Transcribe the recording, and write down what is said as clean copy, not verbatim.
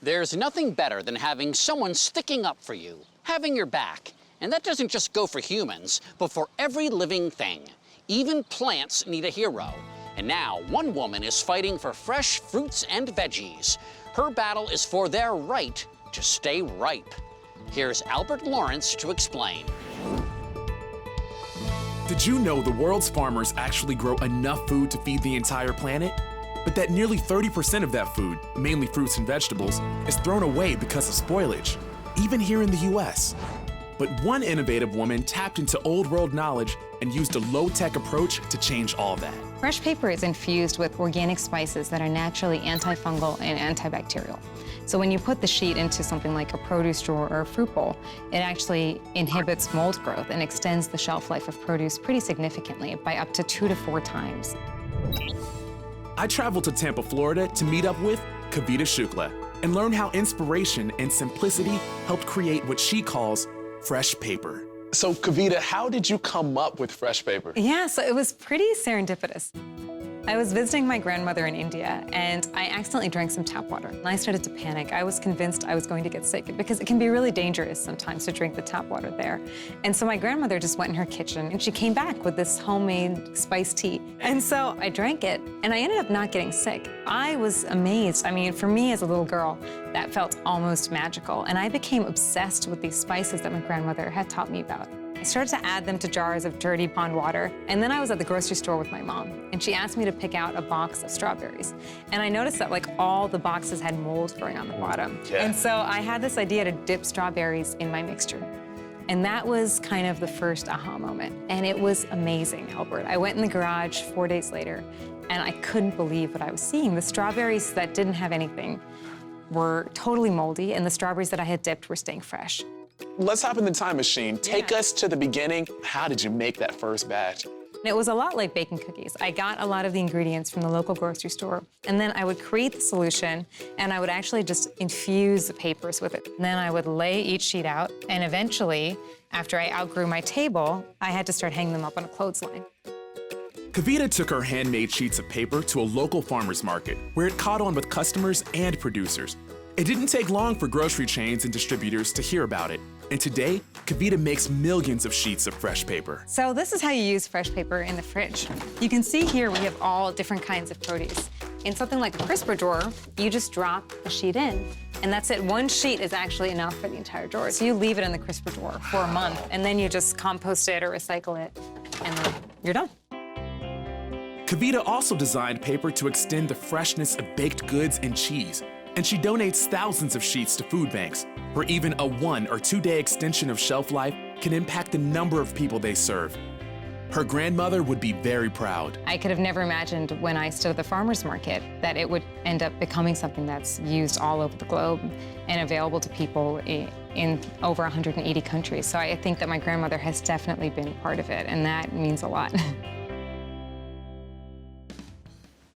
There's nothing better than having someone sticking up for you, having your back. And that doesn't just go for humans, but for every living thing. Even plants need a hero. And now, one woman is fighting for fresh fruits and veggies. Her battle is for their right to stay ripe. Here's Albert Lawrence to explain. Did you know the world's farmers actually grow enough food to feed the entire planet? But that nearly 30% of that food, mainly fruits and vegetables, is thrown away because of spoilage, even here in the US. But one innovative woman tapped into old world knowledge and used a low-tech approach to change all that. Fresh paper is infused with organic spices that are naturally antifungal and antibacterial. So when you put the sheet into something like a produce drawer or a fruit bowl, it actually inhibits mold growth and extends the shelf life of produce pretty significantly by up to 2 to 4 times. I traveled to Tampa, Florida to meet up with Kavita Shukla and learn how inspiration and simplicity helped create what she calls fresh paper. So, Kavita, how did you come up with fresh paper? Yeah, so it was pretty serendipitous. I was visiting my grandmother in India, and I accidentally drank some tap water. And I started to panic. I was convinced I was going to get sick because it can be really dangerous sometimes to drink the tap water there. And so my grandmother just went in her kitchen, and she came back with this homemade spiced tea. And so I drank it, and I ended up not getting sick. I was amazed. I mean, for me as a little girl, that felt almost magical. And I became obsessed with these spices that my grandmother had taught me about. I started to add them to jars of dirty pond water, and then I was at the grocery store with my mom, and she asked me to pick out a box of strawberries. And I noticed that, like, all the boxes had mold growing on the bottom. Yeah. And so I had this idea to dip strawberries in my mixture. And that was kind of the first aha moment. And it was amazing, Albert. I went in the garage 4 days later, and I couldn't believe what I was seeing. The strawberries that didn't have anything were totally moldy, and the strawberries that I had dipped were staying fresh. Let's hop in the time machine. Take us to the beginning. How did you make that first batch? It was a lot like baking cookies. I got a lot of the ingredients from the local grocery store, and then I would create the solution, and I would actually just infuse the papers with it. And then I would lay each sheet out, and eventually, after I outgrew my table, I had to start hanging them up on a clothesline. Kavita took her handmade sheets of paper to a local farmer's market, where it caught on with customers and producers. It didn't take long for grocery chains and distributors to hear about it. And today, Kavita makes millions of sheets of fresh paper. So this is how you use fresh paper in the fridge. You can see here we have all different kinds of produce. In something like a crisper drawer, you just drop a sheet in, and that's it. One sheet is actually enough for the entire drawer. So you leave it in the crisper drawer for a month, and then you just compost it or recycle it, and then you're done. Kavita also designed paper to extend the freshness of baked goods and cheese. And she donates thousands of sheets to food banks, where even a 1 or 2 day extension of shelf life can impact the number of people they serve. Her grandmother would be very proud. I could have never imagined when I stood at the farmer's market that it would end up becoming something that's used all over the globe and available to people in over 180 countries. So I think that my grandmother has definitely been part of it, and that means a lot.